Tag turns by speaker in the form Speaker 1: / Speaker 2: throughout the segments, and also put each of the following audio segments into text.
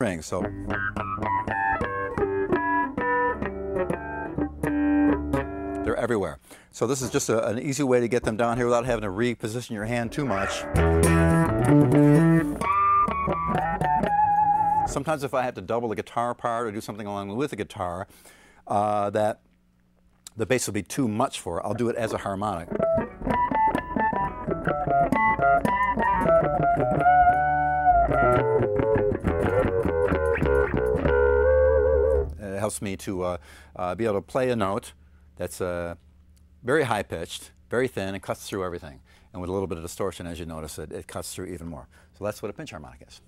Speaker 1: string. So they're everywhere. So this is just an easy way to get them down here without having to reposition your hand too much. Sometimes if I have to double the guitar part or do something along with the guitar that the bass will be too much for, I'll do it as a harmonic. It helps me to be able to play a note that's very high-pitched, very thin, and cuts through everything. And with a little bit of distortion, as you notice, it cuts through even more. So that's what a pinch harmonic is.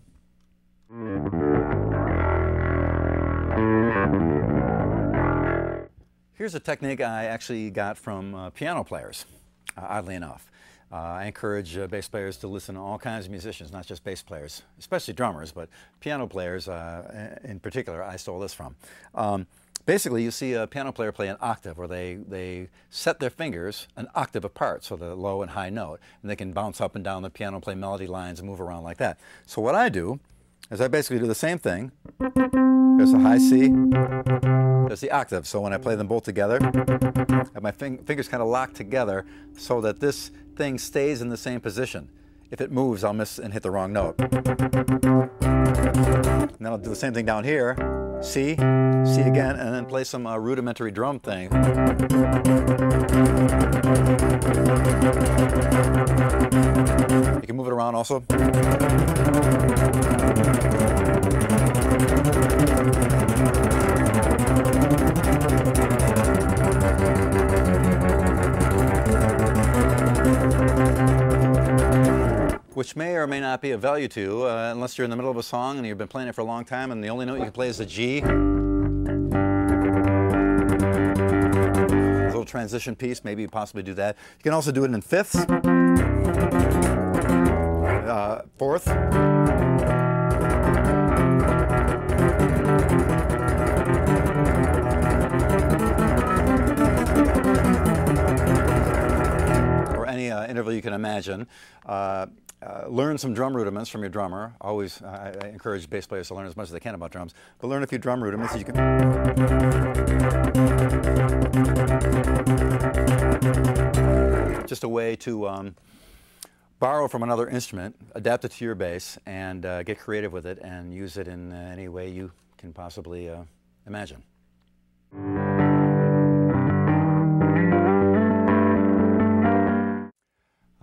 Speaker 1: Here's a technique I actually got from piano players, oddly enough. I encourage bass players to listen to all kinds of musicians, not just bass players, especially drummers, but piano players in particular. I stole this from. Basically, you see a piano player play an octave where they set their fingers an octave apart, so the low and high note, and they can bounce up and down the piano, play melody lines, and move around like that. So what I do is I basically do the same thing. There's the high C, there's the octave. So when I play them both together, I have my fingers kind of locked together so that this thing stays in the same position. If it moves, I'll miss and hit the wrong note. And then I'll do the same thing down here. C, C again, and then play some rudimentary drum thing. You can move it around also. Which may or may not be of value to you, unless you're in the middle of a song and you've been playing it for a long time and the only note you can play is the G. A little transition piece, maybe you possibly do that. You can also do it in fifths, fourth, or any interval you can imagine. Learn some drum rudiments from your drummer. Always, I encourage bass players to learn as much as they can about drums, but learn a few drum rudiments. You can just a way to borrow from another instrument, adapt it to your bass, and get creative with it and use it in any way you can possibly imagine.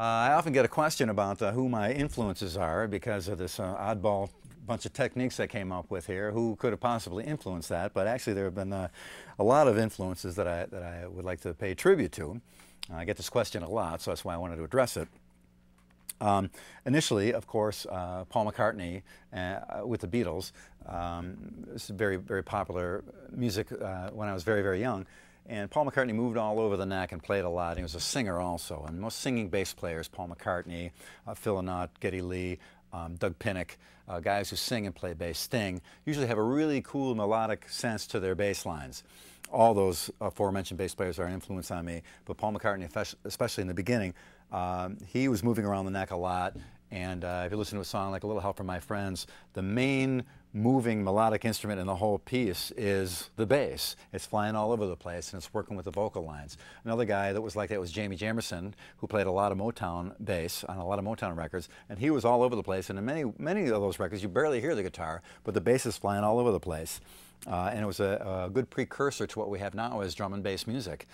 Speaker 1: I often get a question about who my influences are because of this oddball bunch of techniques I came up with here. Who could have possibly influenced that? But actually there have been a lot of influences that I would like to pay tribute to. I get this question a lot, so that's why I wanted to address it. Initially, of course, Paul McCartney with the Beatles. This is very, very popular music when I was very, very young. And Paul McCartney moved all over the neck and played a lot. He was a singer also. And most singing bass players, Paul McCartney, Phil Lynott, Geddy Lee, Doug Pinnick, guys who sing and play bass, Sting, usually have a really cool melodic sense to their bass lines. All those aforementioned bass players are an influence on me. But Paul McCartney, especially in the beginning, he was moving around the neck a lot. And if you listen to a song like A Little Help from My Friends, the main moving melodic instrument in the whole piece is the bass. It's flying all over the place and it's working with the vocal lines. Another guy that was like that was Jamie Jamerson, who played a lot of Motown bass on a lot of Motown records, and he was all over the place. And in many of those records, you barely hear the guitar, but the bass is flying all over the place. And it was a good precursor to what we have now as drum and bass music.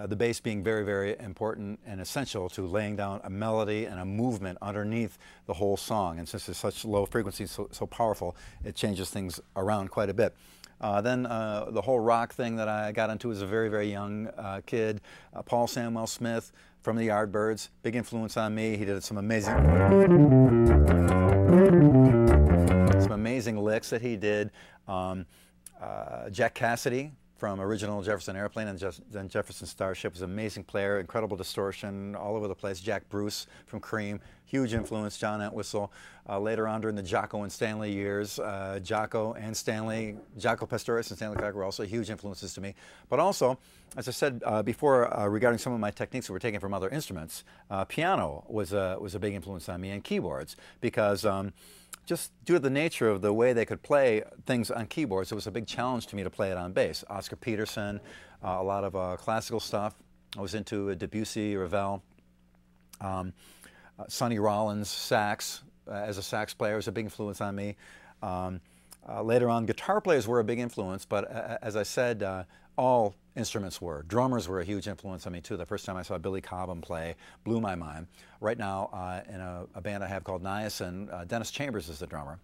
Speaker 1: The bass being very, very important and essential to laying down a melody and a movement underneath the whole song. And since it's such low frequency, so powerful, it changes things around quite a bit. Then the whole rock thing that I got into as a very, very young kid. Paul Samwell Smith from the Yardbirds, big influence on me. He did some amazing licks that he did. Jack Cassidy from original Jefferson Airplane and then Jefferson Starship was an amazing player, incredible distortion all over the place. Jack Bruce from Cream, huge influence. John Entwistle. Later on during the Jaco and Stanley years, Jaco and Stanley, Jaco Pastorius and Stanley Clarke were also huge influences to me. But also, as I said before regarding some of my techniques that were taken from other instruments, piano was a big influence on me, and keyboards, because just due to the nature of the way they could play things on keyboards, it was a big challenge to me to play it on bass. Oscar Peterson, a lot of classical stuff. I was into Debussy, Ravel, Sonny Rollins, sax. As a sax player, was a big influence on me. Later on, guitar players were a big influence, but as I said, all instruments were. Drummers were a huge influence on me too. The first time I saw Billy Cobham play blew my mind. Right now, in a band I have called Niacin, Dennis Chambers is the drummer.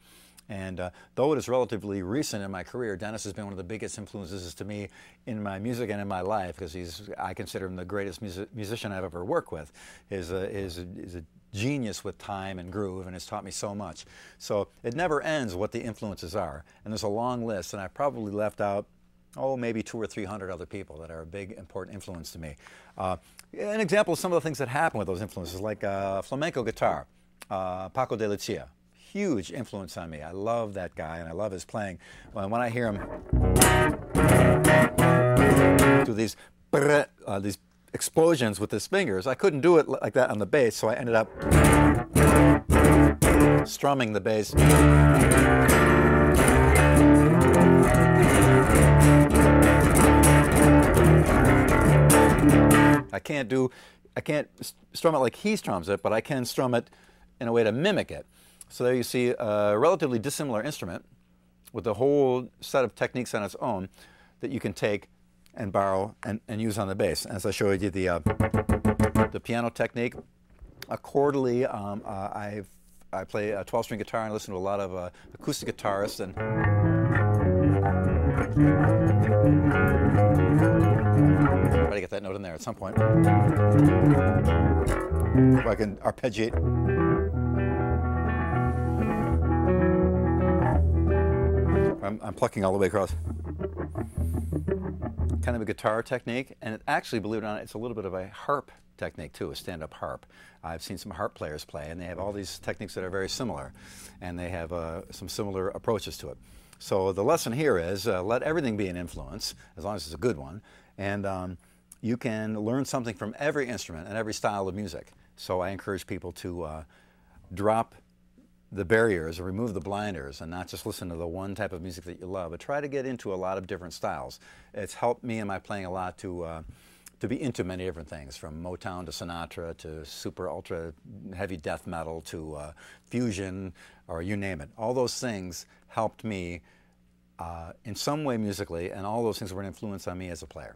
Speaker 1: And though it is relatively recent in my career, Dennis has been one of the biggest influences to me in my music and in my life, because I consider him the greatest musician I've ever worked with. He's a genius with time and groove, and has taught me so much. So it never ends what the influences are. And there's a long list, and I probably left out, maybe 200 or 300 other people that are a big, important influence to me. An example of some of the things that happen with those influences, like flamenco guitar, Paco de Lucia. Huge influence on me. I love that guy, and I love his playing. When I hear him do these explosions with his fingers, I couldn't do it like that on the bass, so I ended up strumming the bass. I can't strum it like he strums it, but I can strum it in a way to mimic it. So there you see a relatively dissimilar instrument with a whole set of techniques on its own that you can take and borrow and use on the bass. As I showed you the piano technique, chordally, I play a 12-string guitar and listen to a lot of acoustic guitarists, and try to get that note in there at some point. If I can arpeggiate. I'm plucking all the way across. Kind of a guitar technique, and it actually, believe it or not, it's a little bit of a harp technique too, a stand-up harp. I've seen some harp players play, and they have all these techniques that are very similar, and they have some similar approaches to it. So the lesson here is let everything be an influence, as long as it's a good one, and you can learn something from every instrument and every style of music. So I encourage people to drop the barriers, or remove the blinders, and not just listen to the one type of music that you love, but try to get into a lot of different styles. It's helped me in my playing a lot to be into many different things, from Motown to Sinatra to super ultra heavy death metal to fusion, or you name it. All those things helped me in some way musically, and all those things were an influence on me as a player.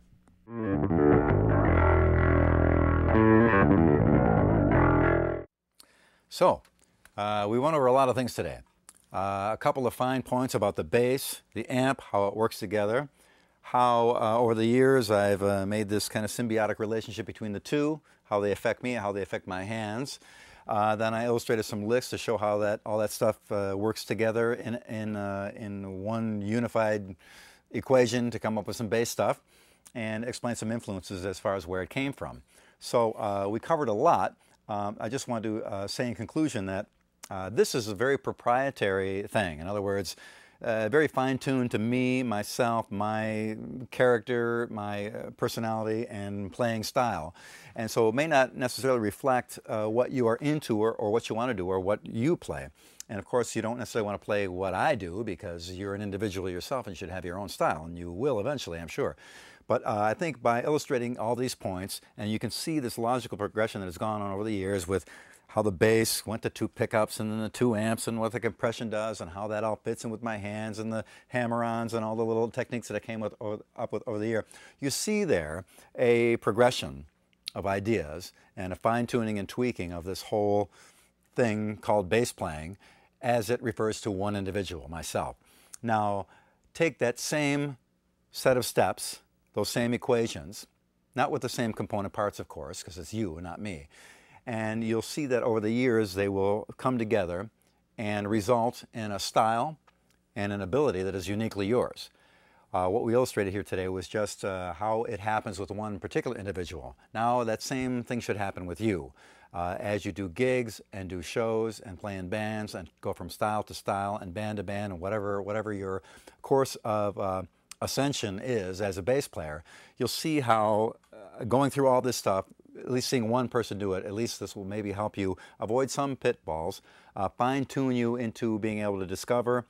Speaker 1: So, we went over a lot of things today. A couple of fine points about the bass, the amp, how it works together, how over the years I've made this kind of symbiotic relationship between the two, how they affect me, how they affect my hands. Then I illustrated some licks to show how all that stuff works together in one unified equation to come up with some bass stuff, and explain some influences as far as where it came from. So we covered a lot. I just want to say in conclusion that this is a very proprietary thing. In other words, very fine-tuned to me, myself, my character, my personality, and playing style. And so it may not necessarily reflect what you are into, or what you want to do, or what you play. And of course, you don't necessarily want to play what I do, because you're an individual yourself and should have your own style, and you will eventually, I'm sure. But I think by illustrating all these points, and you can see this logical progression that has gone on over the years with how the bass went to 2 pickups and then the 2 amps, and what the compression does, and how that all fits in with my hands and the hammer-ons and all the little techniques that I came up with over the year. You see there a progression of ideas and a fine-tuning and tweaking of this whole thing called bass playing, as it refers to one individual, myself. Now, take that same set of steps, those same equations, not with the same component parts, of course, because it's you and not me. And you'll see that over the years they will come together and result in a style and an ability that is uniquely yours. What we illustrated here today was just how it happens with one particular individual. Now that same thing should happen with you. As you do gigs and do shows and play in bands and go from style to style and band to band, and whatever your course of ascension is as a bass player, you'll see how going through all this stuff at least seeing one person do it, at least this will maybe help you avoid some pitfalls, fine-tune you into being able to discover